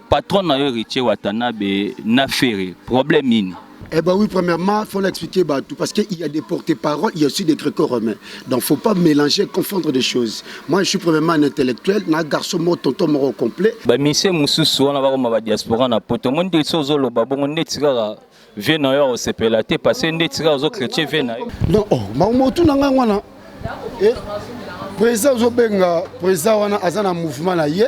Patron na héritier Watanabe n'a fait problème mine. Eh bien oui, premièrement, il faut l'expliquer tout parce qu'il y a des porte-paroles, il y a aussi des gréco-romains. Donc il ne faut pas mélanger, confondre des choses. Moi, je suis premièrement un intellectuel, un garçon mort, tonton mort complet. Monsieur Moussou, on a ma diaspora na poto. Mon dit so zolo babongo netira vena yo sepelate parce que netira zo chrétien vena. Non, oh, mamotu nanga wana. Eh, président Zobenga, président wana azana mouvement na ye.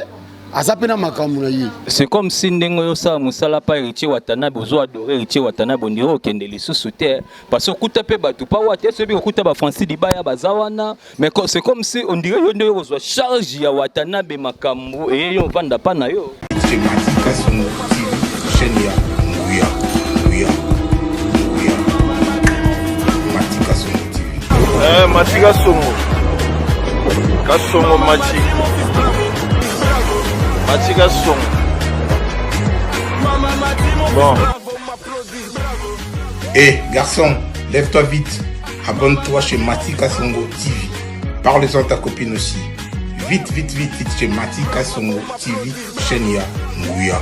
C'est comme si Ndengo sa musala pa héritier Watanabe ozo adorer héritier Watanabe ndiro kende lisusu te parce que kuta pe batu pa wate so bi kuta ba Francis Dibaya bazawana mais c'est comme si on dirait yo ndeyo zo charge ya Watanabe makambo et yo vanda pa na yo. C'est Matika Songo chaîne ya Nguya Matika Songo TV. Matika Songo Kasongo Matika Songo. Bon. Garçon, lève-toi vite. Abonne-toi chez Matika Songo TV. Parle-en à ta copine aussi. Vite chez Matika Songo TV. Chaîne ya Nguya.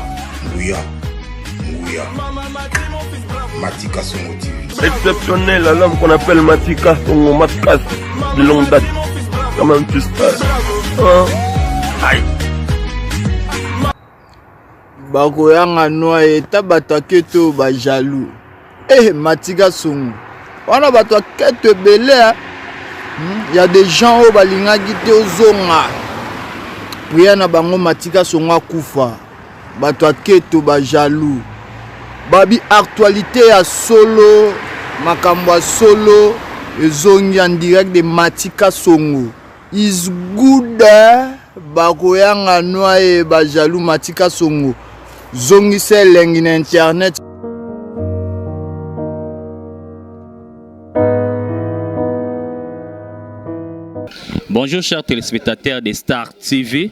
Matika Songo TV. Exceptionnel, l'homme qu'on appelle Matika Songo, Matika de longue date. Quand même tu sais. Aïe. Bakoyanga noye tabatake to ba jaloux. Matika Songo. On a bato kete belé. Il y a des gens au balinga gite ozonga. Priya bango Matika Songo kufa. Bato kete ba jaloux. Babi actualité à solo, makambo solo, ezongi en direct de Matika Songo. Is good. Bakoyanga noye ba jaloux Matika Songo. Zongi se lengi na internet. Bonjour chers téléspectateurs de Star TV.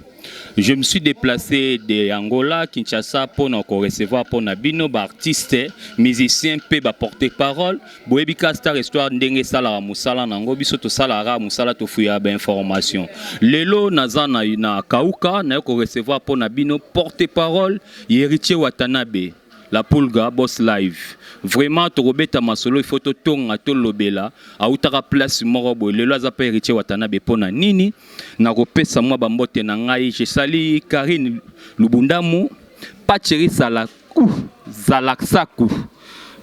Je me suis déplacé de Angola, Kinshasa pour nous recevoir pour Nabino, artiste, musicien, pe porte-parole. Boebika Star Histoire ndenge sala musala nango biso to sala musala to fuya ba information. Lelo nazana na Kauka na ko recevoir pour Nabino porte-parole héritier Watanabe. La Pulga Boss Live. Vraiment, tu robeta masolo, il faut te tonga, te lobela. A utara place morobo, le loza pa héritier Watanabe pona nini. Na repesa moi bambote na ngai, je sali Karine Lubundamu, Pacheri Salaku, Zalaksaku.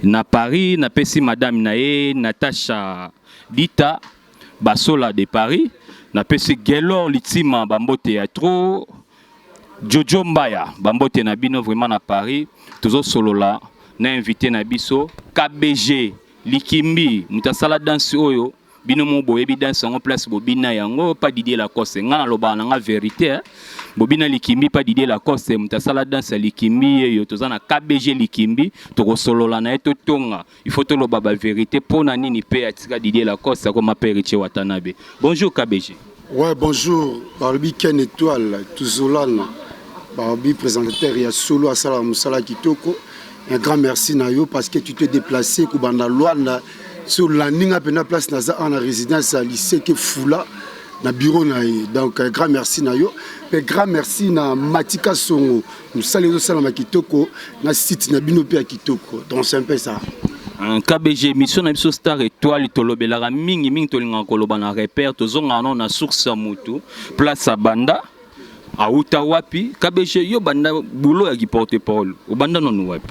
Na Paris, na pesi madame nae, Natacha Dita, Basola de Paris. Na pesi Gelor Litima, bambote ya trop. Jojo Mbaya, bambote na bino vraiment na Paris. Toujours solo là, na invité na biso KBG Likimbi mutasala danse oyo bino mo boyebi danse en place bobina yango pas Didier Lacoste ngana loba nga vérité bobina Likimbi pas Didier Lacoste mutasala danse Likimbi yo tozana KBG Likimbi to solo là na eto tonga il faut to loba ba vérité pona nini pe atika Didier Lacoste comme appelle Richie Watanabe. Bonjour KBG. Ouais, bonjour. Barbie Ken Étoile Tuzolana. Barbie présentateur il y a solo à Sala Musala Kitoko. Un grand merci Nayo parce que tu t'es déplacé Kubanda Luanda sur la Ninga Pena place Naza en résidence à lycée que Fula na bureau naï. Donc un grand merci Nayo. Un grand merci na Matika Songo. Nous saluons Sala Kitoko na site na Binope à Kitoko. Donc c'est un peu ça. Un KBG mission na biso Star Étoile tolobelara mingi tolinga koloba na repère tozonga na source mutu place à Banda. A Utawapi, KBG, yo banda boulot à qui porte-parole. Au banda non wapi.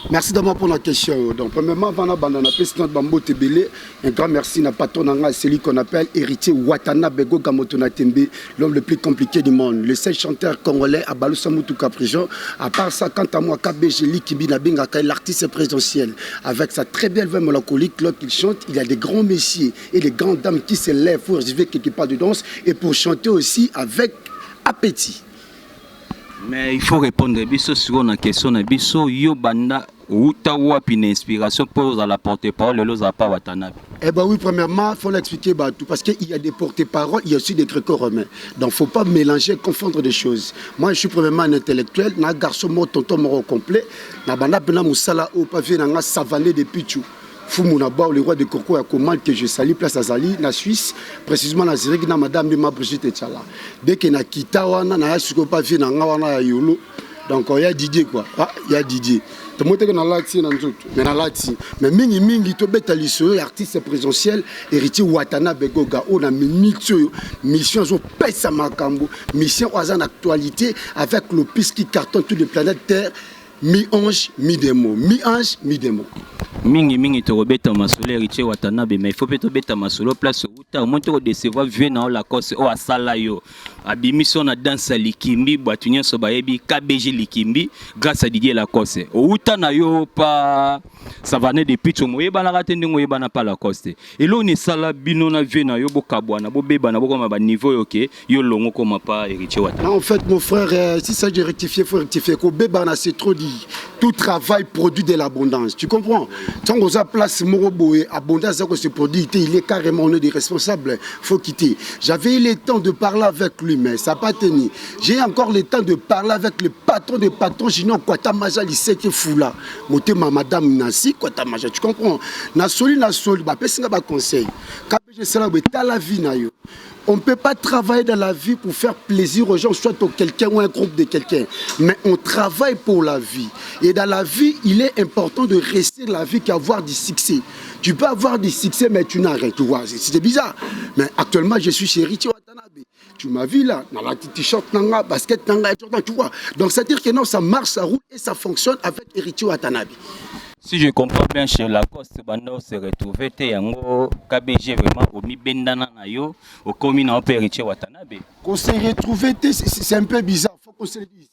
Merci d'abord pour la question. Donc, premièrement, avant la bande, on appelle Sinon Bambo Tebele. Un grand merci à patron, celui qu'on appelle héritier Watanabe Gamoto Tembe, l'homme le plus compliqué du monde. Le seul chanteur congolais à Balousamoutou Caprijon. À part ça, quant à moi, KBG Likibi Nabinga, l'artiste présidentiel, avec sa très belle voix mélancolique, lorsqu'il chante, il y a des grands messieurs et des grandes dames qui se lèvent pour jouer quelque part de danse et pour chanter aussi avec appétit. Mais il faut répondre sur la question de Bisso, yo banda Utawapi une inspiration pour la porte-parole le Zapa Watanabe. Eh bien oui, premièrement, il faut l'expliquer parce qu'il y a des porte-paroles, il y a aussi des gréco-romains. Donc il ne faut pas mélanger, confondre des choses. Moi, je suis premièrement un intellectuel, un garçon mort, tonton mort complet. Na banda pena musala au pavé na savané de Pichou. Foumounaba, le roi de Coco, à Comal, que je salue, place Azali, na Suisse, précisément na Zirigna, madame Bima Brigitte Tchala. Dès que na Kitawana, na Yasuko pavé na Ngawana Yolo, Donc il y a Didier quoi. Ah, il y a Didier. Tout le monde est dans l'ati mais mingi to beta liso artiste présentiel héritier Watanabe Goga on a mission zo pesa makambo mission en actualité avec le piste qui cartonne toute la planète Terre mi-ange mi-démon mi-ange mi-démon mingi to robeta masolo héritier Watanabe mais il faut peut beta masolo place uta au moins to décevoir vieux na la cause o asala yo abimission na danse likimbi batunya so bayebi KBG likimbi grâce à Didier Lacoste uta na yo pa savane depuis to moyeba na ratende ngoyeba na pa Lacoste et là on est sala bino na vieux na yo bokabwana bobeba na bokoma ba niveau yo ke yo longo koma pa héritier Watanabe. En fait mon frère si ça j'ai rectifié faut rectifier ko beba na c'est trop dit tout travail produit de l'abondance tu comprends tant qu'on a place moroboé abondance ça que ce produit il est carrément on est des responsables faut quitter j'avais eu le temps de parler avec lui mais ça n'a pas tenu. J'ai encore le temps de parler avec le patron des patrons Junior Kwatamaja, il sait que fou là. Motema madame Nancy Kwatamaja, tu comprends? Nasoli, bah personne n'a conseil. Quand je sais là, la vie na yo. On ne peut pas travailler dans la vie pour faire plaisir aux gens, soit quelqu'un ou un groupe de quelqu'un. Mais on travaille pour la vie. Et dans la vie, il est important de rester la vie qu'avoir du succès. Tu peux avoir du succès, mais tu n'arrêtes. Tu vois, c'est bizarre. Mais actuellement, je suis chez Richie Watanabe. Tu m'as vu là, dans la t-shirt, nanga, basket, nanga, tu vois. Donc, c'est-à-dire que non, ça marche, ça roule et ça fonctionne avec Richie Watanabe. Si je comprends bien, chez Lacoste, Bando se retrouve, Yango, KBG vraiment au mi-bendana na yo, au commune en Héritier Watanabe. Qu'on s'est retrouvé, c'est un peu bizarre, faut qu'on se le dise.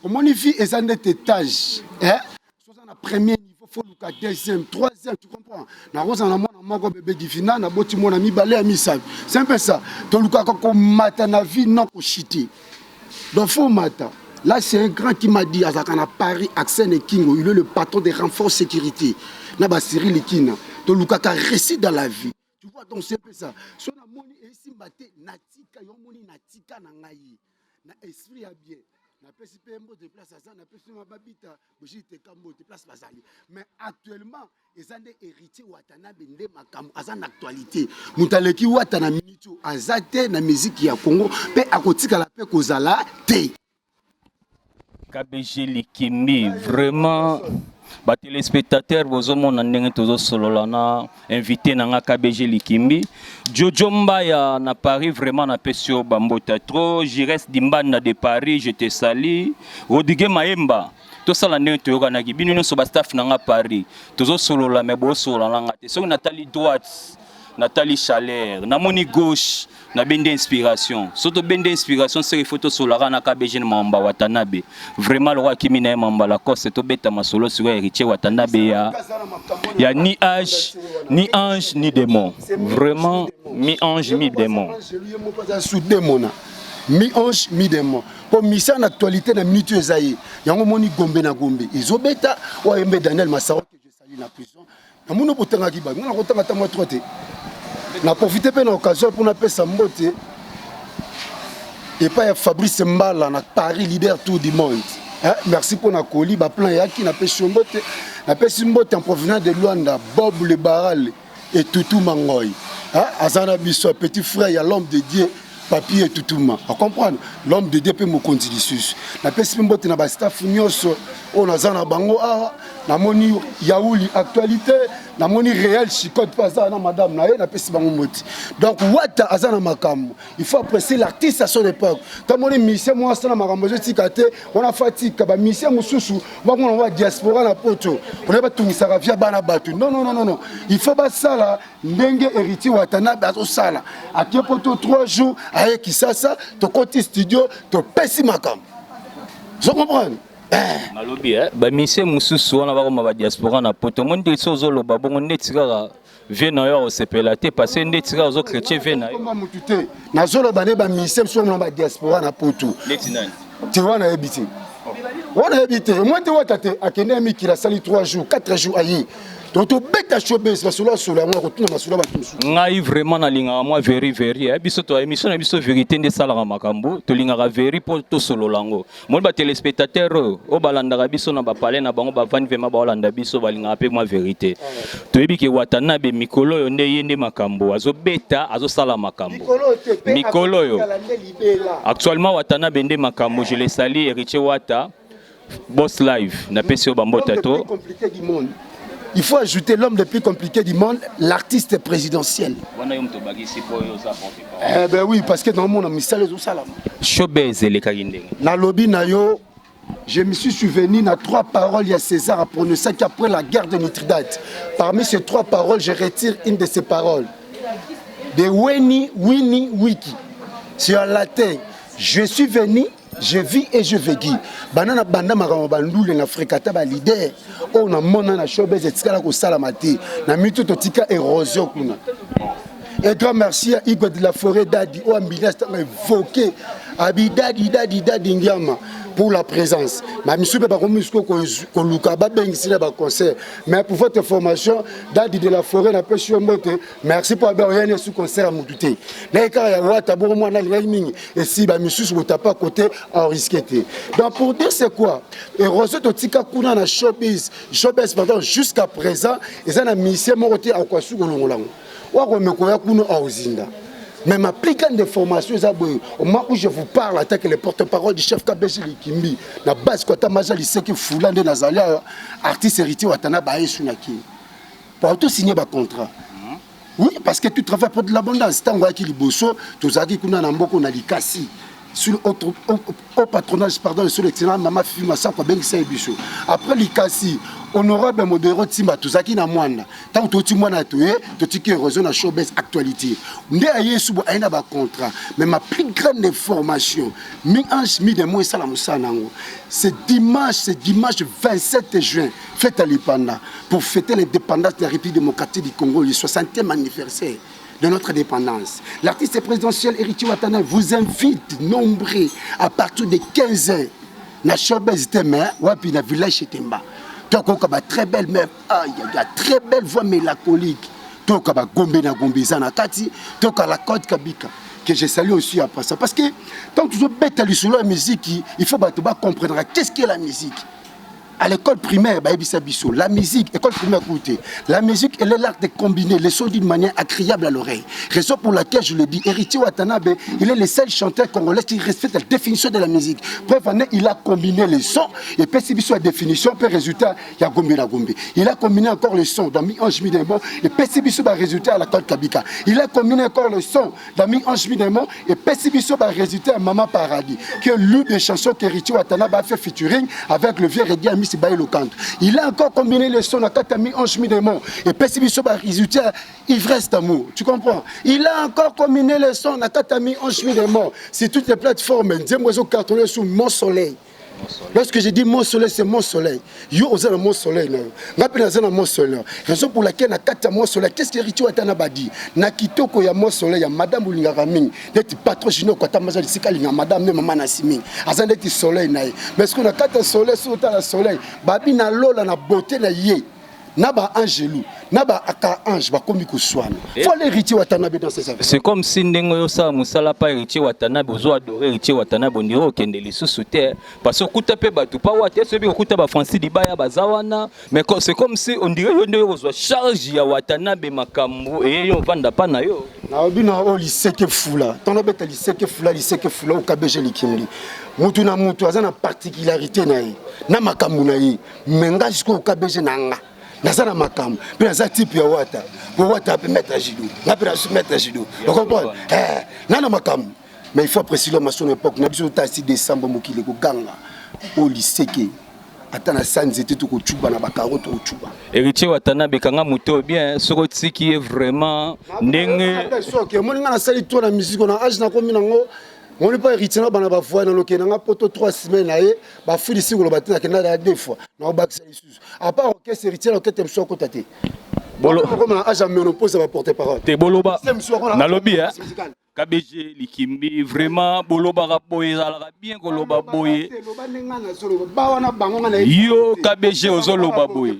Comment on vit et ça net étage, hein? Soit dans le premier niveau, faut le deuxième, troisième, tu comprends? Na rose en amont, na moko bébé divina, na boti mon ami balé ami ça. C'est un peu ça. Donc le cas qu'on mata na vie non qu'on chité. Donc faut mata. Là, c'est un grand qui m'a dit, à Paris, Axel Kingo, il est le patron des renforts sécurité. Naba Cyril Likina. Donc, Lukaka réside dans la vie. Tu vois, donc c'est un peu ça. Son amoni est ici, natika, yomoni natika nangayi. Na esprit à bien. Na pesi pembo de place à ça, na pesi ma babita, bougie te kambo de place bazali. Mais actuellement, ils ont des héritiers Watanabe nde makam, azan actualité. Mutaleki Watana minito, azate na musique ya Congo, pe akotika la pe kozala te. KBG Likimbi, vraiment, les téléspectateurs, vous avez tous sololana invité na KBG Likimbi. Jojo Mbaya na Paris, vraiment na pesio bambota trop. Je reste d'Imbanda de Paris, je te salue. Rodrigue Maemba. Tout ça, l'année où tu as gagné, nous sommes staff na Paris. Tous sololana, mais bon sololana. So Nathalie droite, Nathalie Chalère, Namoni gauche. Na bende inspiration. Surtout bende inspiration, c'est les photos sur la na KBG Mamba Watanabe. Vraiment le roi qui mine Mamba la cause c'est beta masolo sur héritier Watanabe y a ni âge, ni ange, ni démon. Vraiment mi ange, mi démon. Mi ange, mi démon. Pour mission en actualité na minute ezaïe. Yango moni gombe na gombe. Izobeta ou embe Daniel Massaro que je salue la prison. Na mono potanga kiba. Mona kotanga ta moi troité. Na profité de l'occasion pour appeler Sambote et pas Fabrice Mbala na Paris leader tout du monde. Merci pour la colis, ba plan yaki na pesi Mbote, na pesi Mbote en provenance de Luanda, Bob le Baral et Toutou Mangoy. Azana biso petit frère, il y a l'homme de Dieu, papier et Toutouma. À comprendre, l'homme de Dieu peut me continuer. Na pesi Mbote na ba staff nyoso, on azana bango na moni yaouli actualité. Na moni réel chicote pas ça na madame na na pesi bango moti. Donc Wata azana makambo. Il faut apprécier l'artiste à son époque. Tant moni mission moi ça na makambo je tikate, on a fatigue ba mission mususu, on va diaspora na poto. On est pas tout ça via bana batu. Non. Il faut pas ça là, ndenge héritier Watanabe azo sala. A qui poto 3 jours avec qui ça to côté studio, to pesi makambo. Je comprends. Malobi ba mission mususu on va comme ba diaspora na poto monde sozo lo ba bongo netika vena yo sepela te passer netika zo chrétien vena na zolo ba ne ba mission so na ba diaspora na poto netinani tu vois na habité on a habité moi te watate akende mi ki la sali 3 jours 4 jours ayi donc to beta showbiz parce que sur la moi retourne sur la ba tumsu ngai vraiment na linga moi very biso to émission na biso vérité nde sala makambo to linga very pour to solo lango moi ba téléspectateur o balanda biso na ba parler na bango ba van vema ba olanda biso ba linga pe moi vérité to yebi ke Watanabe mikolo yo nde yende makambo azo beta azo sala makambo mikolo yo actuellement Watanabe nde makambo je le salue héritier Wata Boss Live, na pesio bambota to. Compliqué du monde. Il faut ajouter l'homme le plus compliqué du monde, l'artiste présidentiel. Eh ben oui, parce que dans le monde, on a mis ça les autres. Showbiz et les Kagindeng. Na lobby na yo, je me suis souvenu na 3 paroles, il y a César a prononcé qu'après la guerre de Mithridate. Parmi ces 3 paroles, je retire une de ces paroles. De Weni, Wini, Wiki. C'est en latin. Je suis venu, je vis et je vécu. Banana banda maramo bandoule na fréquata ba leader. On a mona na showbiz et tika ko salamati. Na mitu to tika érosion kuna. Un grand merci à Igor de la Forêt Dadi au ministre évoqué Abidadi Dadi Ndiama pour la présence. Ma monsieur ba komisko ko luka ba bengisila ba concert. Mais pour votre information, Dadi de la Forêt na pêche mote. Merci pour avoir rien sous concert à Moutouté. Na ka ya wata bo mo na mingi et si ba monsieur sur tapa côté en risqué. Donc pour dire c'est quoi? Et Rosso to tika kuna na showbiz pendant jusqu'à présent, et ça na mission mo côté en quoi sous ngolongolango. Mais ma plus grande formation, au moment où je vous parle, en tant que le porte-parole du chef KBG Likimbi, la base quand tu as lycée qui fout l'un de Nazalia, artiste héritier Watana Baye Sunaki. Pour tout signer un contrat. Oui, parce que tu travailles pour de l'abondance. Tant que tu es bosso, tu as dit qu'on a un bon qu'on a dit cassi. Sur au patronage, pardon, sur l'excellent maman film ça quoi ben c'est bichou. Après l'ikasi, honorable modéro timba tout ça qui na mwana. Tant que tu mwana tué, tu qui raison na showbiz actualité. Ndé aye subo aina ba contrat, mais ma plus grande formation, mi ange mi de moi ça la musanango. C'est dimanche 27 juin, fête à l'Ipanda pour fêter l'indépendance de la République démocratique du Congo, le 60e anniversaire de notre dépendance. L'artiste présidentiel Héritier Watana vous invite nombreux à partir de 15 ans. Na showbiz tema wapi na village Temba. Toko kaba très belle meuf, il y a très belle voix mélancolique. Toko kaba gombe na gombezana kati, toko la côte kabika que je salue aussi après ça parce que tant que tu bête à la musique, il faut comprendre qu'est-ce qu'est la musique. À l'école primaire, la musique, école primaire, écoutez, la musique, elle est l'art de combiner les sons d'une manière agréable à l'oreille. Raison pour laquelle je le dis, Héritier Watanabe, il est le seul chanteur congolais qui respecte la définition de la musique. Preuve, il a combiné les sons, et puis si la définition, puis résultat, il y a Gombe na Gombe. Il a combiné encore le son dans Mi-Ange Mi-Démon, et puis si le résultat à la Côte Kabika. Il a combiné encore le son dans Mi-Ange Mi-Démon, et puis si le résultat à Maman Paradis, qui est l'une des chansons qu'Héritier Watanabe a fait featuring avec le vieux reggae il a encore combiné les sons à Katami en chemin des mots et Pessibiso par résultat ivresse d'amour. Tu comprends? Il a encore combiné les sons à Katami en chemin des mots. C'est toutes les plateformes. Dis-moi cartonné sous Mon Soleil. Lorsque je dis Mon Soleil, c'est Mon Soleil. Yo, vous avez Mon Soleil. Mon Soleil. Raison pour laquelle, na Kata Mon Soleil, qu'est-ce que Héritier Watana dit? Na Kitoko, il y a Mon Soleil, il y a Madame Boulinga Raming. D'être patron chino, quand tu as mazal ici, il y a Madame Maman Nassiming. Azan d'être soleil. Mais est-ce qu'on a Kata Soleil, sur le soleil? Babi na lola, na beauté, na yé. Naba angelou, naba aka ange ba komi kuswana. Faut l'héritier Watanabe dans ses affaires. C'est comme si ndengo yo sa musala pa héritier Watanabe ozo adorer héritier Watanabe ndiro kende li sous-terre parce que kuta pe batu pa wate so bi kuta ba Francis Dibaya bazawana mais c'est comme si on dirait yo ndiro ozo charge ya Watanabe makambo et yo vanda pa na yo. Na obina o lycée ke fula. Ton beta lycée ke fula au KBG Likimli. Mutu na mutu azana particularité na yi. Na makambo na yi. Menga jusqu'au KBG nanga. Nazana makam, puis naza type ya wata, pour wata peut mettre à judo, na peut mettre à judo. Vous comprenez? Nana makam, mais il faut apprécier l'homme à son époque. Na biso ta 6 décembre mokile ko ganga au lycée ke atana sanzete to ko chuba na bakaroto ko chuba. Héritier Watanabe kanga muto bien, sokoti qui est vraiment ndenge. OK, moi nga na sali to na musique na âge na komi nango. On n'est pas héritier na bana ba fois na loké na poto 3 semaines na ye ba fili singolo batina kena da 2 fois na ba ça isusu à part orchestre héritier na kete mso ko tate bolo comme na âge ménopause va porter parole te boloba na lobby hein KBG Likimbi vraiment boloba raboye ala bien koloba boye yo KBG ozoloba boye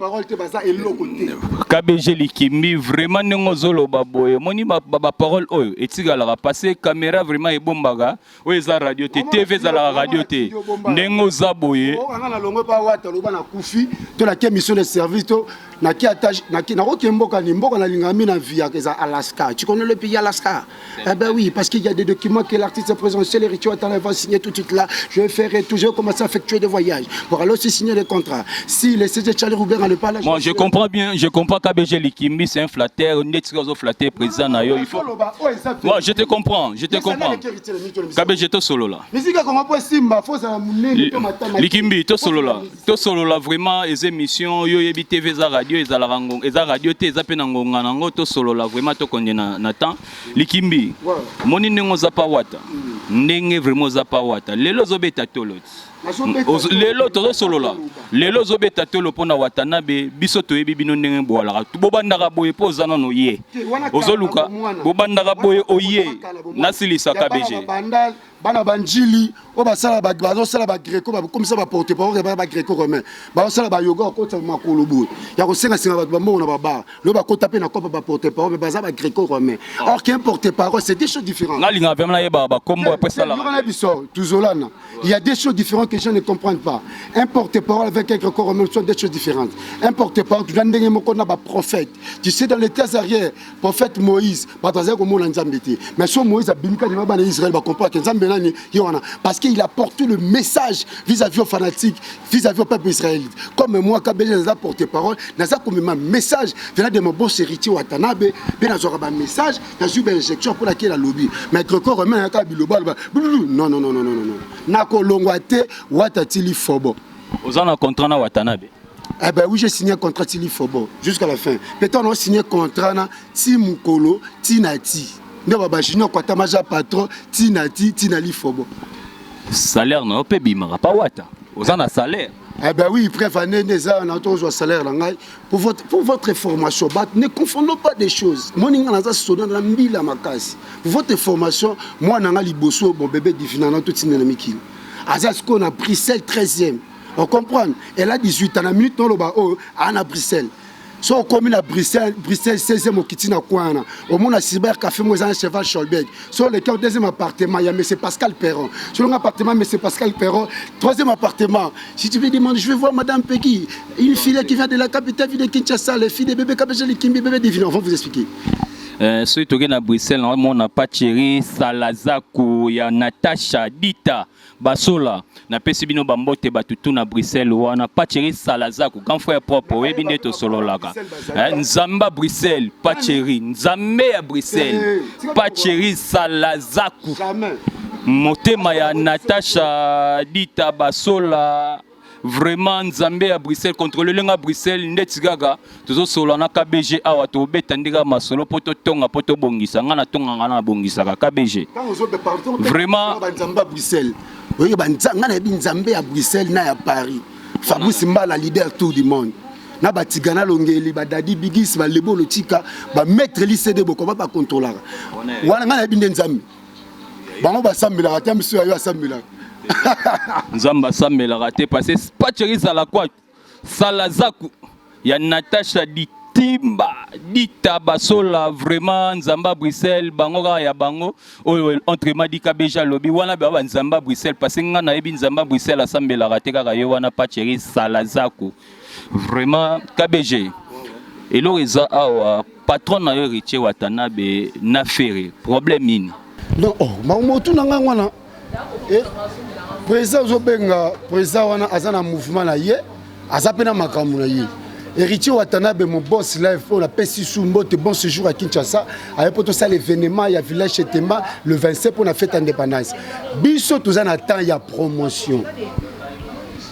KBG Likimbi vraiment nengo zoloba boye moni ba parole oyo etikala passer caméra vraiment ebombaga oyo za radio te TV za la radio te ndengo za boye na longo pa wata loba na kufi to la mission de service to naki attache naki na mboka na lingami na via Alaska. Tu connais le pays Alaska? Eh ben oui, parce qu'il y a des documents que l'artiste présidentiel Héritier Ouattana va signer tout de suite là. Je vais faire et tout, je vais commencer à effectuer des voyages pour aller aussi signer des contrats. Si les CG Charlie Roubaix n'allait pas là. Moi je comprends bien, je comprends qu'ABG Likimbi c'est un flatteur, Netskozo flatteur président Nayo, il faut. Moi je te comprends, je te comprends. KBG to solo là. Likimbi to solo là, vraiment les émissions yo yebi TV za radio eza radio te eza pe na ngonga nango to solo là vraiment to konde na temps. Likimbi moni nengo za pa wata. Ndenge vraiment za pa wata. Lelo zobeta tolot. Lelo to solo là. Lelo zobeta tolo pona Watanabe biso to yebi bino ndenge boala. Bobandaka boye po zana no ye. Ozoluka bobandaka boye oye nasilisa KBG. Bana banjili o basala ba bazosala ba greco ba comme ça ba porter parole ba greco romain bazosala ba yoga ko tsa makolo boye ya ko senga senga ba mo na ba lo ba ko taper na ko ba porter parole ba za ba greco romain or qui porter parole c'est des choses différentes ngalinga vraiment na yeba ba kombo après ça là il y a des choses différentes que je ne comprends pas un porter parole avec un greco romain sont des choses différentes un porter parole tu ndenge moko na ba prophète tu sais dans les terres arrière prophète Moïse ba taza ko mo na nzambeti mais so Moïse a bimika ni ba na Israël ba comprendre que nzambe parce qu'il a porté le message vis-à-vis aux fanatiques, vis-à-vis au peuple israélite. Comme moi, KBG nous a porté parole, nous a comme un message venant de mon boss héritier Watanabe, bien avoir un message, dans une injection pour laquelle la lobby. Mais Greco remet un câble non, non, non, non, non, non, non. Nako longwate, watatili fobo. Vous en avez un contrat na Watanabe? Eh ben oui, j'ai signé un contrat Tili Fobo jusqu'à la fin. Peut-être on a signé un contrat na Timukolo, Tinati. Ne baba chino kwa tamaja patron tinati tinali fobo salaire non peut bimara pas wata aux en a salaire eh ben oui prévenez des ans on a toujours salaire là pour votre formation ne confondons pas des choses moninga naza soda na mbila makasi pour votre formation moi nanga liboso bon bébé difinana tout tinana mikili azas qu'on a Bruxelles 13e on comprend elle a 18 ans na minute non loba oh ana Bruxelles. Si on commune à Bruxelles 16e au Kitina Kouana, au monde à Cyber Café Moïse Cheval Scholberg. Sur le deuxième appartement, il y a M. Pascal Perron. Sur l'appartement, M. Pascal Perron. Troisième appartement, si tu veux demander, je vais voir Madame Peggy, une fille qui vient de la capitale ville de Kinshasa, les filles de bébé KBG, les Kimbi, bébé divin. On va vous expliquer. Ceux qui sont à Bruxelles, on n'a pas Thierry, Salazakou, il y a Natacha, Dita, Basola, na pesibino bambote batutu na Bruxelles, on n'a pas Thierry, Salazakou, grand frère propre, oui, bien de solo là. Nzamba Bruxelles, pas Thierry, Nzambe à Bruxelles, pas Thierry, Salazakou. Motema ya Natacha, Dita, Basola. Vraiment Nzambe à Bruxelles contrôler le à Bruxelles ndetigaga tozo solo na KBG awa to betandika masolo poto tonga poto bongisa ngana tonga ngana bongisa ka KBG vraiment Nzambe à Bruxelles oui banzanga na Nzambe à Bruxelles na ya Paris Fabrice Mbala leader tout du monde na batigana longeli ba dadi bigis ba lebo lotika ba mettre lycée boko ba contrôler wana ngana binde Nzambe bango ba sambela ata monsieur ayo sambela Nzamba Samela raté passé pas Thierry Salakwa Salazaku ya Natacha Ditimba Dita Basola vraiment Nzamba Bruxelles bango ya bango entre Madi KBG lobby wana ba Nzamba Bruxelles passé ngana ebi Nzamba Bruxelles Samela raté kaka yo wana pas Thierry Salazaku vraiment KBG et l'oreza awa patron na Héritier Watanabe na ferré problème nini non oh mamotu nanga wana président Zobenga, président wana azana mouvement na ye, azapena makamu na ye. Héritier Watanabe mon boss live pour la Pessi Sumbote bon séjour à Kinshasa, avec pour tout ça l'événement il y a village chez Tema le 27 pour la fête indépendance. Biso tous en attend il y a promotion.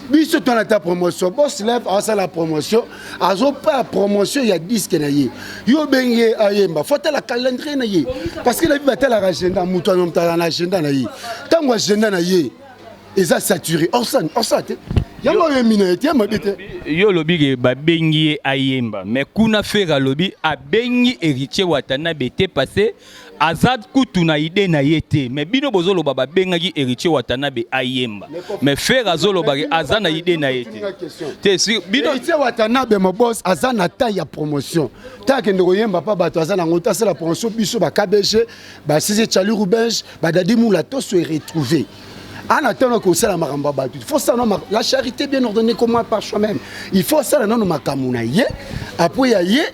Biso tous en attend promotion. Boss live a ça la promotion, azo pas promotion il y a disque na ye. Yo bengé ayemba, faut la calendrier na ye. Parce que la vie va telle agenda muto nom ta agenda na ye. Tango agenda na ye. Ils ont saturé. Orsan, il y a un minute, yo lobby ba bengi ayemba mais kuna fera lobby a bengi Héritier Watanabe te passé azad kutuna ide na yete mais bino bozolo baba bengaki Héritier Watanabe ayemba mais fera zolo ba azana ide na yete te si bino Héritier Watanabe mon boss azana ta ya promotion ta ke ndoko yemba pa bato azana ngota c'est la promotion biso ba KBG ba CG Charlie Roubaix ba dadi moula to se retrouver En attendant que ça la maramba batu. Il faut ça la charité bien ordonnée comment par soi-même. Il faut ça non makamuna yé. Après yé,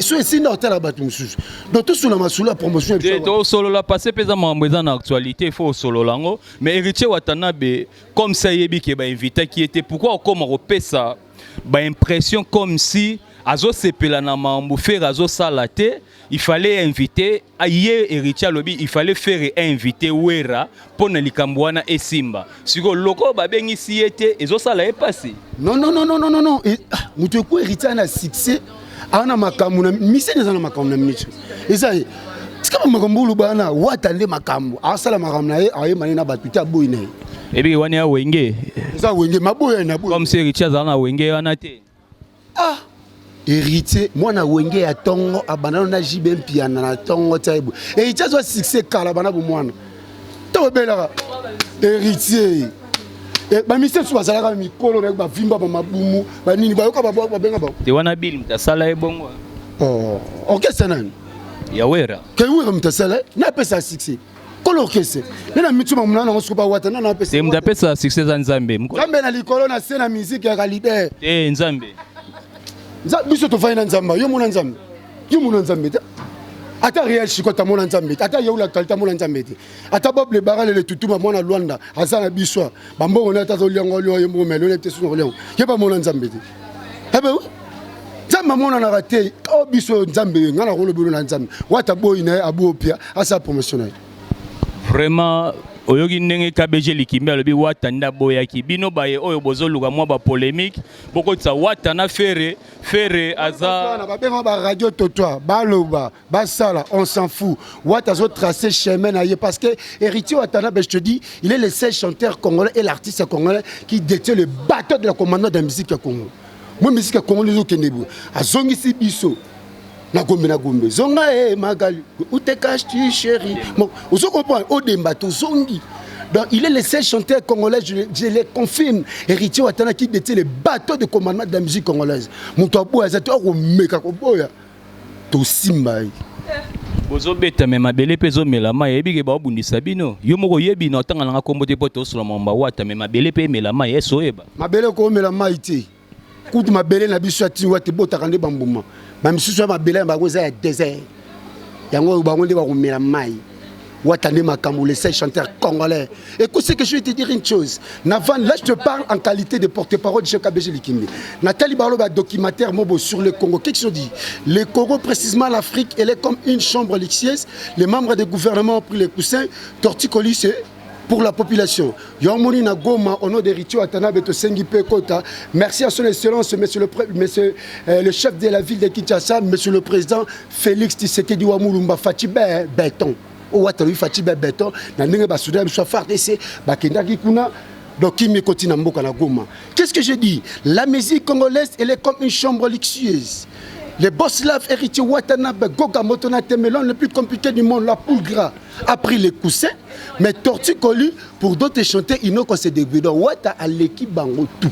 so ici dans la batu mususu. Donc tout sur la masula promotion. Tout solo la passé pesa mambreza en actualité, il faut solo lango. Mais Héritier Watanabe comme ça yebi qui ba invité qui était pourquoi comme repé ça ba impression comme si azo sepela na mambo faire azo salate. Il fallait inviter, hier Héritier Lobby, il fallait faire inviter Wera pour ne likambouana et Simba. Si le loco babeng ici était, et ça l'a passé. Non. Nous te quoi Héritier a succès, ana makamuna, mission na makamuna micho. Et ça, c'est comme makambu bana, watande makambu. Asa la makamuna aye manina batuta boine. Et puis on est à Wenge. Ça Wenge maboya na boya. Comme si Héritier zana Wenge anate. Ah. Héritier, moi na wenge ya tongo abana na jibem piana na tongo taibu. Héritier zo succès kala bana bu mwana. To bela héritier. E ba mise so basala ka mikolo na ba vimba ba mabumu ba nini ba yoka ba benga ba. Te wana bill mtasala ebongo. Oh, orchestre nani? Ya Wera. Ke Wera mtasala na pesa succès. Kolo orchestre. Nena mituma muna na so ba wata na pesa. Te mtapesa succès za Nzambe. Nzambe na likolo na scène musique ya qualité. Nzambe. Biso to faina nzamba yo mona nzambe ta ata réel chikota mona nzambe ata youla kalta mona nzambe ata boble barale le tutuma mona Luanda azana biso bambongo na ata zo liango lyo yo mbomelo le tesu ngolyo ye ba mona nzambe ebe nzamba mona na raté o biso nzambe ngana ko lobelo na nzambe wata boy na abu opia asa promotionnel vraiment oyoki ndenge KBG likimbi alobi watanda boyaki bino baye oyo bozoluka mwa ba polémique bokotisa watana fere aza na babenga ba radio totoa baloba basala on s'en fout watazo tracer chemin na ye parce que Héritier Watana je te dis il est le seul chanteur congolais et l'artiste congolais qui détient le bateau de la commandement de la musique à Congo. Moi musique congolaise au Kenebu azongi si biso na gombe zonga magali où te caches-tu chérie bon on se comprend au dembato zongi donc il est le seul chanteur congolais je le confirme Héritier Watana qui détient le bateau de commandement de la musique congolaise muto aboya za to meka ko boya to simba bozo beta me mabele pezo melama yebi ke ba bundisa bino yo moko yebi na tanga nga kombo te poto solo mamba wata me mabele pe melama yeso eba mabele ko melama ite kutu mabele na biso ati wate bota kande bambuma même si je m'appelle un bagoza à désert. Yango bango de barumela mai. Watane makamou les 16 chanteurs congolais. Écoute ce que je vais te dire une chose. Navan, là je te parle en qualité de porte-parole de KBG Likimbi. Nathalie Barlo a documentaire Mobo sur le Congo. Qu'est-ce que je dis? Le Congo, précisément l'Afrique, elle est comme une chambre luxueuse. Les membres du gouvernement ont pris les coussins. Torticolis, c'est pour la population. Yomoni na Goma, au nom d'Héritier Watana Beto Sengi Pekota. Merci à son excellence, monsieur le chef de la ville de Kinshasa, monsieur le président Félix Tshisekedi Wamulumba Fatibé Béton. O Watalu Fatibé Béton, na ndenge ba soudan so FARDC, ba kendaki kuna donc qui me continue na mboka na Goma. Qu'est-ce que je dis? La musique congolaise, elle est comme une chambre luxueuse. Les boss lave Héritier Watanabe, Goga Motona Temelon, le plus compliqué du monde, la poule gras, a pris les coussins, mais Tortue Colu, pour d'autres chanteurs, ils n'ont qu'à se débrouiller. Donc, Wata à l'équipe bango tout.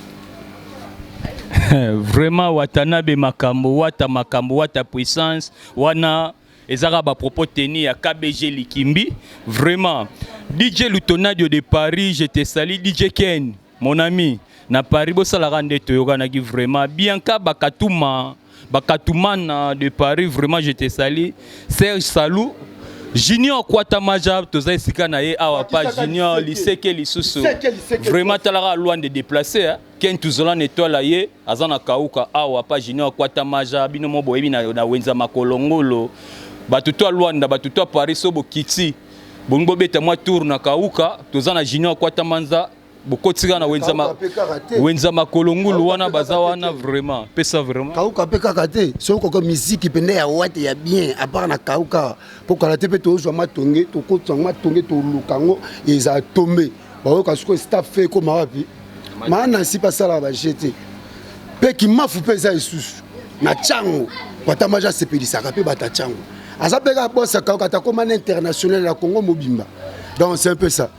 Vraiment, Watanabe Makambo, Wata puissance, Wana, ezara ba propos tenus à KBG Likimbi. Vraiment, DJ Lutonadio de Paris, je te salue, DJ Ken, mon ami, na Paris, Bossalarande Toyoganagi, vraiment, Bianca Bakatumana de Paris, vraiment je te salue. Serge Salou, Junior Kwatamaja, Toza Sikanaye, Awapa, Junior, Liseke, Lisusu. Vraiment, Talara loin de déplacer. Ken Tuzola Netola Ye, Azana Kauka, Awapa, Junior Kwatamaja, Binomo Boebi na Wenza Makolongolo, Batutoa Luanda, Batutoa Paris, Sobo Kiti, Bongo Beta Moi Tour na Kauka, Tozana Junior Kwatamanza. Bokotika na wenza makolongulu wana bazawana vraiment pesa vraiment kauka peka kate soko ko musique pende ya wate ya bien à part na kauka pour kala te peto zo matonge to ko tsanga matonge to lukango eza tomber ba ko suko staff fait ko mawapi mana si pasala ba jeter pe ki mafu pesa isusu na chango Watamaja sepelisa ka pe bata chango azapeka bossa kauka ta comme international la Congo mobimba donc c'est un peu ça.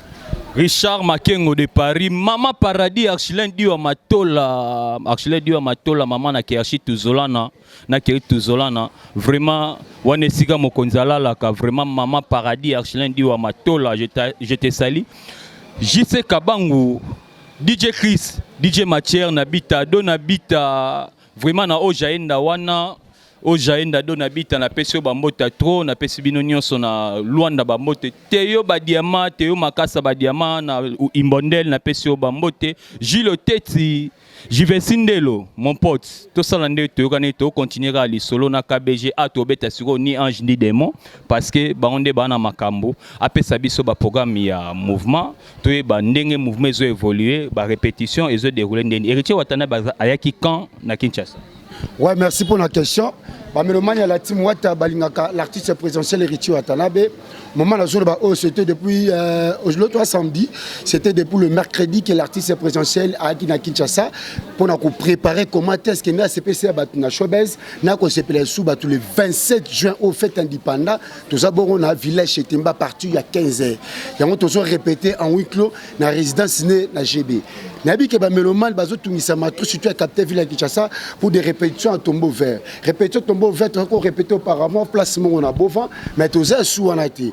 Richard Makengo de Paris, Mama Paradis, Archilène Diwa Matola, Maman na Kershi Tuzolana, na Keri Tuzolana, vraiment, Wanesika Mokonzala, vraiment Mama Paradis, Archilène Diwa Matola, je te salue. JC Kabangu, DJ Chris, DJ Matière Nabita, Donabita, vraiment na Ojaenda wana, Ojaenda Donabita na pesio bambota trop, na pesi binonyo na Luanda bambote, Teo Badiama, Teo Makasa Badiama, na Imbondel na pesio bambote, Gilo Teti, Jivesindelo, mon pote, tout ça l'année tu continuera à aller solo na KBG à tobeta suro ni ange ni démon parce que baonde bana makambo après ça biso ba programme ya mouvement to ba ndenge mouvement zo évoluer ba répétition et zo dérouler ndeni héritier watana ba ayaki quand na Kinshasa. Ouais, merci pour la question. Bamelomani à la team Wata Balingaka, l'artiste présidentiel Héritier Watanabe. Moment la journée, c'était depuis l'autre samedi, c'était depuis le mercredi que l'artiste présidentiel a été à Kinshasa pour nous préparer comment est-ce que nous CPC à Showbiz, nous avons CPC sous le 27 juin au fête indépendant. Tout ça, on a village chez Timba parti il y a 15 heures. Nous avons toujours répété en huis clos dans la résidence née na GB. Nabi que Bamelomani bazo tout misama tout surtout à capter village Kinshasa pour des répétitions à tombeau vert. Répétition tombeau vert qu'on répétait auparavant placement on a beau vent mais tous ça sous on a été.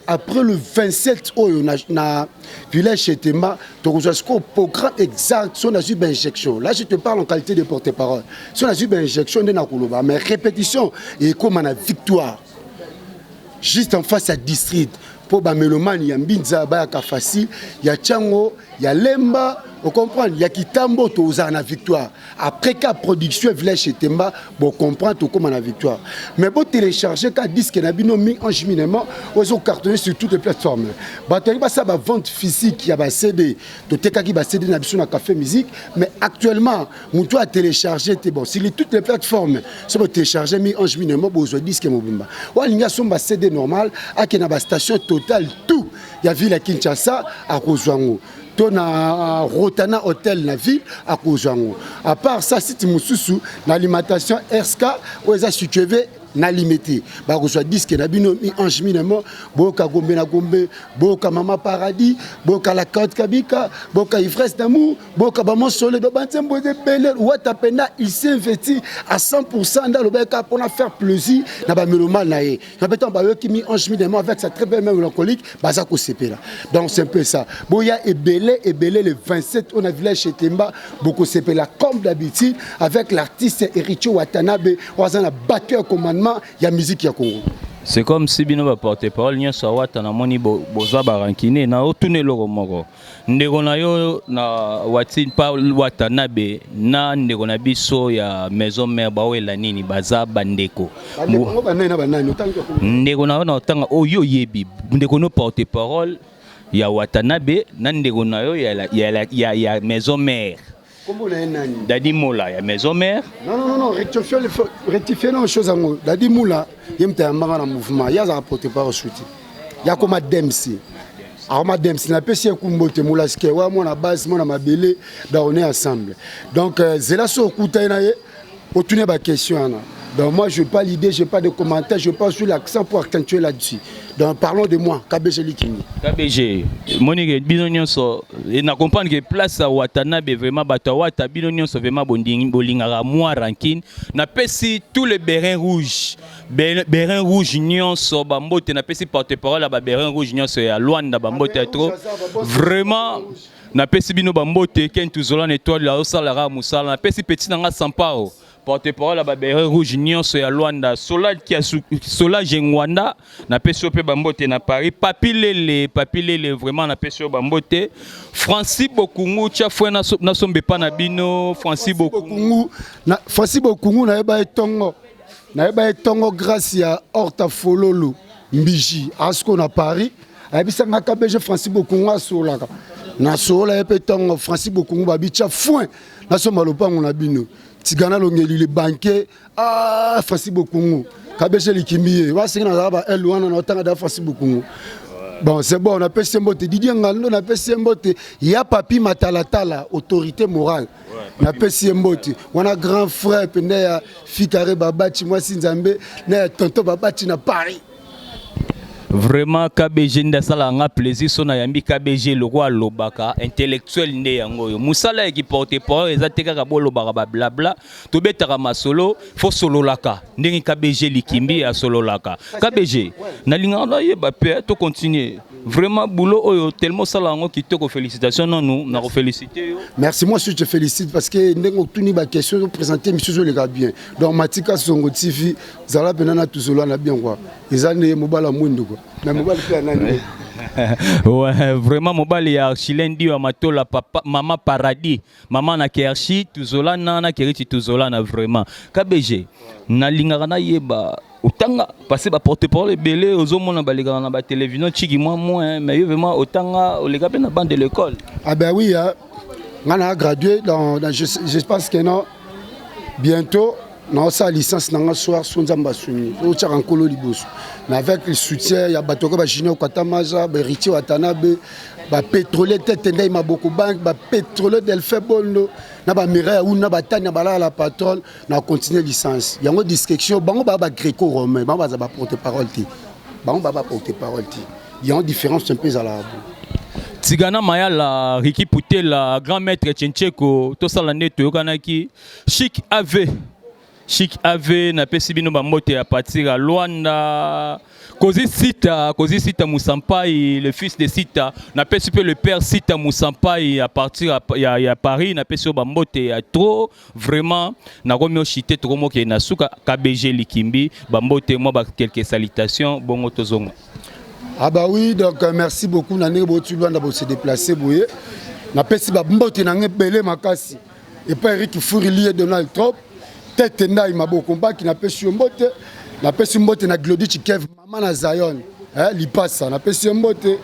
Après le 27 on a village chez Tema donc on programme exact sur la sub injection. Là je te parle en qualité de porte-parole. Sur la sub injection de Nakuluba mais répétition et comme on a victoire juste en face à district. Pour Bamelomani, il y a Mbinza, il y a Facile, il y a Tchango, il y a Lemba, vous comprenez, il y a Kitambo, tout ça en a victoire. Après qu'à production, village chez Temba, vous comprenez tout comme on a victoire. Mais pour télécharger, quand disque n'a pas mis en cheminement, ils ont cartonné sur toutes les plateformes. Il y a ça, vente physique, il y a CD, tout est qui va CD dans café musique, mais actuellement, on doit télécharger, c'est bon. Si toutes les plateformes sont téléchargées, mis en cheminement, vous avez disque mobile. Il y a son CD normal, il y a une station totale, tout. Il y a ville à Kinshasa, à Kozwango. Na Rotana Hotel na ville à Kozwango. À part ça, si tu me sous l'alimentation RSK, où ils ont situé na limité. Bah reçoit disque na bino mi ange minemo, boka gombe na gombe, boka mama paradis, boka la côte kabika, boka ivresse d'amour, boka ba mon soleil de bantembo de belle ou tapena il s'investit à 100% dans le beka pour faire plaisir na ba meloma na e. Na beton ba qui mi ange minemo avec sa très belle mélancolique, ba za ko CP là. Donc c'est un peu ça. Boya et belé le 27 on a village chez Temba, beaucoup CP là comme d'habitude avec l'artiste Héritier Watanabe, on a batteur commandement. Il y a musique ya Congo. C'est comme si bino ba porte-parole nya sawata na moni boza barankine na otune loko moko. Ndeko na yo na watin pa Watanabe na ndeko na biso ya maison mère bawela nini baza bandeko. Ndeko na yo na otanga oyo yebi ndeko no porte-parole ya Watanabe na ndeko na yo ya maison mère. Dadi Moula, il y a maison mère. Non, rectifier les choses. Dadi Moula, il y a un mouvement, il y a un porte-parole soutien. Il y a comme un Dempsey. Alors, ma Dempsey, n'a pas si un kumbote Moula, ce qui est moi, la base, moi, ma belle, on est ensemble. Donc, c'est là sur le coup, pour tourner ma question. Donc, moi, je n'ai pas l'idée, je n'ai pas de commentaires, je n'ai pas sur l'accent pour accentuer là-dessus. Donc, parlons de moi, KBG Likini. KBG, Monique, Binonion, et n'a comprendre que place à Watanabe, vraiment, Batawata, Binonion, vraiment, Bolingara, moi, Rankin, n'a pas si tous les bérins rouges, bérins rouges, Nion, so, Bambote, n'a pas si porte-parole à bérins rouges, Nion, so, à Luanda, Bambote, trop. Vraiment, n'a pas si Bino Bambote, Kentu Zolan, étoile, la Osalara, Moussala, n'a pas si petit Nanga Sampao. Porte-parole à Babere Rouge Nion sur Luanda, Sola qui a Sola Jengwanda, n'a pas chopé Bambote na Paris, Papilele vraiment n'a pas chopé Bambote, Francis Bokungu, Tchafoué na sombe pas na bino, Francis Bokungu na eba tongo grâce à Horta Fololo, Mbiji, Asko na Paris, abisa na KBG Francis Bokungu Sola. Na Sola eba tongo Francis Bokungu babi Tchafoué na somba lopango na bino. Tigana longeli le banquier Francis Bokungu KBG Likimie wa singina zaba elwana na otanga da Francis Bokungu. Bon c'est bon on appelle Sembote Didier Ngalo on appelle Sembote ya papi matalatala autorité morale on appelle Sembote on a grand frère pende ya Fikare Babati moi Sinzambe na tonton Babati na Paris. Vraiment KBG ndasala nga plaisir sona yambi KBG le roi lobaka intellectuel nde yango yo musala qui porte parole ezateka ka bolobaka ba blabla to betaka masolo fo solo laka ndenge KBG likimbi ya solo laka KBG na linga na yeba pe to continuer vraiment boulot oyo tellement sala ngo kitoko félicitations non nous na féliciter yo merci moi je te félicite parce que ndenge tuni ba question présenter monsieur zo le gars bien donc Matika Songo TV zala penana tout solo na bien quoi ezane mobala mwindu quoi na mobali pe nani ouais vraiment mobali ya Chilendi wa matola papa mama paradis maman na kerchi tuzola na keriti tuzola na vraiment KBG na lingaka na yeba otanga passer ba porte-parole belé ozomona baleka na ba télévision chiki moi mais vraiment otanga olega pe na bande de l'école ah ben oui hein on a gradué dans je pense que non bientôt non sa licence nanga soir sonzamba suni o tchaka nkolo liboso mais avec le soutien ya batoko ba junior Katamaza ba Héritier Watanabe ba pétrolier tete ndai maboko bank ba pétrolier Delphin Bondo na ba Mireille ou na ba tanya bala la patronne na continuer licence yango discussion bango ba gréco-romain bango ba porte-parole ti bango ba porte-parole ti yango différence un peu à la Tigana Mayala Riki Putela grand maître Tchencheko to sala neto yokanaki Chic AV na pesibino ba mote à partir à Luanda Kozi Sita Moussampai le fils de Sita na pesipé le père Sita Moussampai à partir à Paris na pesio ba mote à trop vraiment na romeo chité trop mo ke na suka KBG likimbi ba mote moi ba quelques salutations bongo tozonga. Ah bah oui donc merci beaucoup na ndenge botu Luanda bo se déplacer boye na pesi ba mote na ngebele makasi et pas Eric Fourilier Donald Trump tete ndai maboko mbaki na pesi mbote na pesi mbote na Glody Kev mama na Zion lipasa na pesi mbote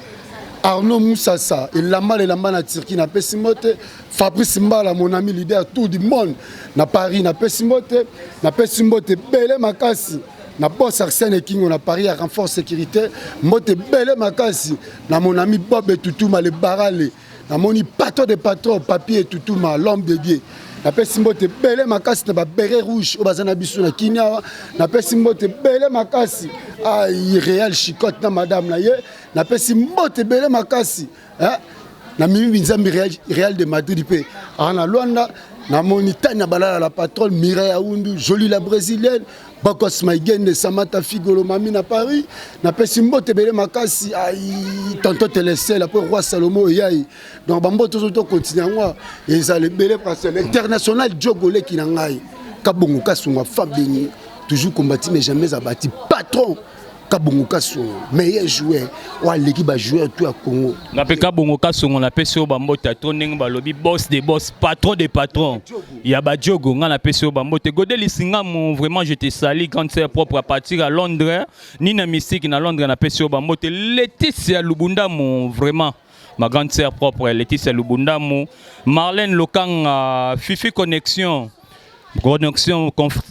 Arnaud Moussassa et lamba na Turquie na pesi mbote Fabrice Mbala mon ami leader tout du monde na Paris na pesi mbote bele makasi na boss Arsène Kingo na Paris à renfort sécurité mbote bele makasi na mon ami Bob Tutuma le barale na moni patron de patron papier Tutuma l'homme de Dieu na pesi mbote bele makasi na ba beret rouge o bazana biso na Kinya na pesi mbote bele makasi réel chicote na madame na ye na pesi mbote bele makasi na mimi nzambi Real de Madrid pe na Luanda na monitagne balala la patronne Mireille Aoundou jolie la brésilienne Bakos Maïgende Samata Figolo Mami na Paris na pesi mbote bele makasi tonton Télésel après roi Salomo yai donc bambo to continuer moi ezale bele parce l'international Jogolé qui na ngai kabongo kasungwa fabeni toujours combattu mais jamais abattu patron Kabongo Kasongo meilleur joueur ou l'équipe va jouer tout à Congo na pe Kabongo Kasongo na pesi o bambota to ndenge balobi boss des boss patron des patrons ya ba Diogo nga na pesi o bambote Godeli Singamo vraiment je te salue quand c'est propre à partir à Londres ni na mystique na Londres na pesi o bambote Laetitia Lubunda mon vraiment ma grande sœur propre Laetitia Lubunda mon Marlène Lokang Fifi Connexion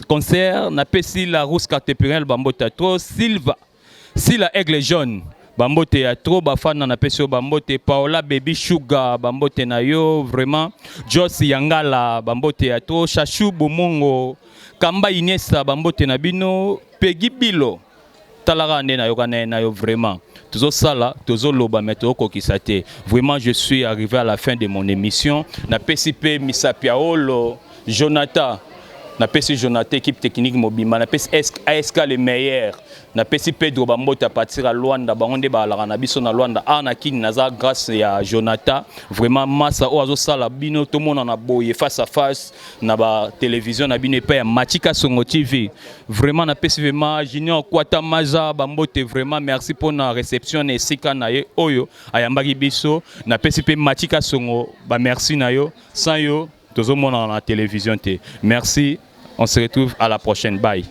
concert na pesi la rousse cartépurelle bambota trop Sila Aigle Jaune bambote ya trop bafana na pesi bambote Paola Baby Sugar bambote na yo vraiment Joss Yangala bambote ya trop Chachou Bomongo Kamba Inesa bambote na bino Peggy Bilo talaka nde na yo kana na yo vraiment tozo sala tozo loba metro kokisate vraiment je suis arrivé à la fin de mon émission na pesi pe Misapiaolo Jonathan na pesi Jonathan équipe technique mobima na pesi ASK les meilleurs na pesi Pedro Bambota partir à Luanda bangonde ba la na biso na Luanda na kini naza grâce ya Jonathan vraiment massa o azo sala bino tout monde na boye face à face na ba télévision na bino pa Matika Songo TV vraiment na pesi vraiment Junior Kwatamaza Bambote vraiment merci pour na réception et sika na ye oyo ayambaki biso na pesi pe Matika Songo ba merci na yo sans yo tout le monde à la télévision. Merci. On se retrouve à la prochaine. Bye.